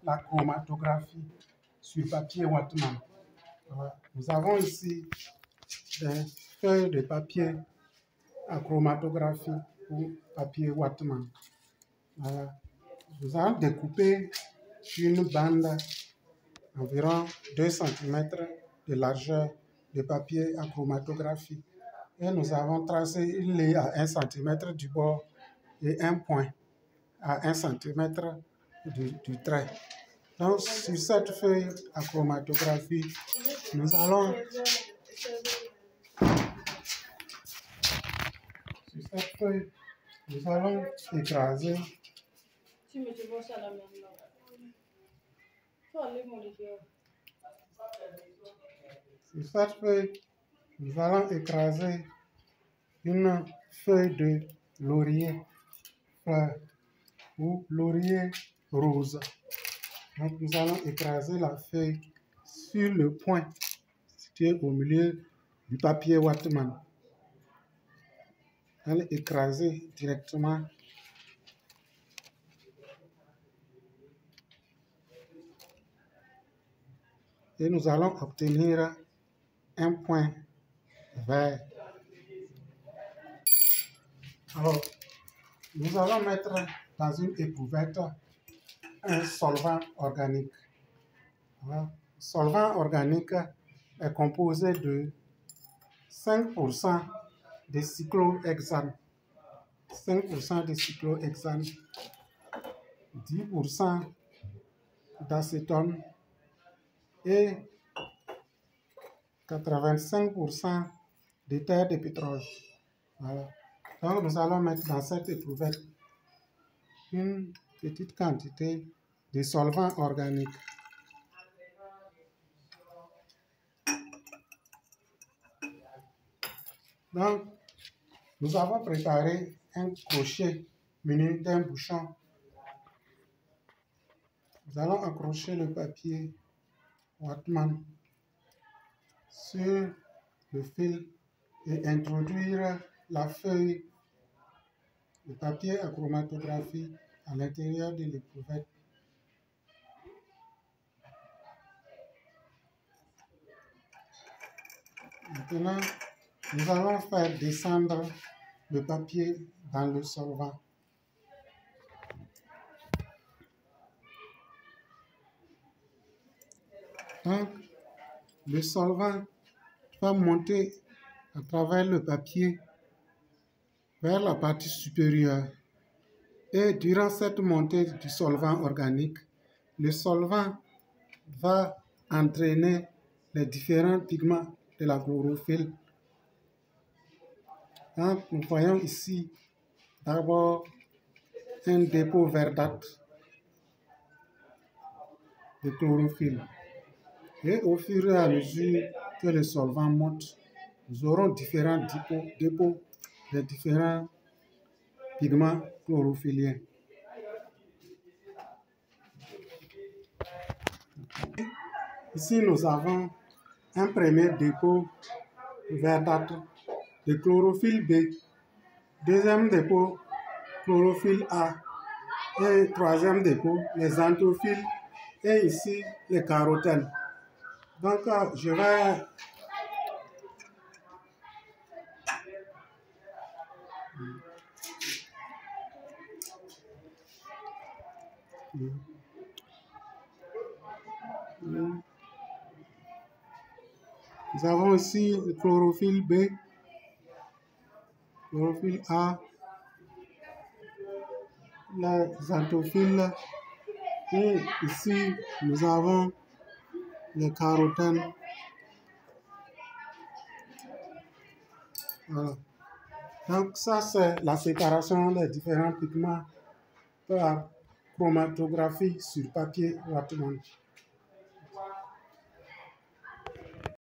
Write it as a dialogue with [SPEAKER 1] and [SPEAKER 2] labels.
[SPEAKER 1] la chromatographie sur papier Whatman. Voilà. Nous avons ici des feuilles de papier à chromatographie ou papier Whatman. Voilà. Nous allons découper une bande environ 2 cm de largeur de papier à chromatographie. Et nous avons tracé une ligne à 1 cm du bord et un point à 1 cm du trait. Donc, sur cette feuille à chromatographie, nous allons écraser une feuille de laurier fleur ou laurier rose. Donc, nous allons écraser la feuille sur le point situé au milieu du papier Whatman. Nous allons écraser directement. Et nous allons obtenir un point vert. Alors, nous allons mettre dans une éprouvette un solvant organique. Voilà. Le solvant organique est composé de 5% de cyclohexane, 5% de cyclohexane, 10% d'acétone et 85% de terre de pétrole. Voilà. Donc, nous allons mettre dans cette éprouvette une petite quantité de solvant organique. Donc, nous avons préparé un crochet muni d'un bouchon. Nous allons accrocher le papier Whatman sur le fil et introduire la feuille de papier à chromatographie à l'intérieur de l'éprouvette. Maintenant, nous allons faire descendre le papier dans le solvant. Donc, le solvant va monter à travers le papier vers la partie supérieure. Et durant cette montée du solvant organique, le solvant va entraîner les différents pigments de la chlorophylle. Donc, nous voyons ici d'abord un dépôt verdâtre de chlorophylle. Et au fur et à mesure que le solvant monte, nous aurons différents dépôts de différents pigments chlorophylliens. Ici, nous avons un premier dépôt verdâtre de chlorophylle B, deuxième dépôt chlorophylle A et troisième dépôt les xanthophiles et ici les carotènes. Donc, je vais nous avons ici le chlorophylle B, chlorophylle A, les xanthophiles et ici nous avons les carotènes. Voilà. Donc ça c'est la séparation des différents pigments par chromatographie sur papier Whatman.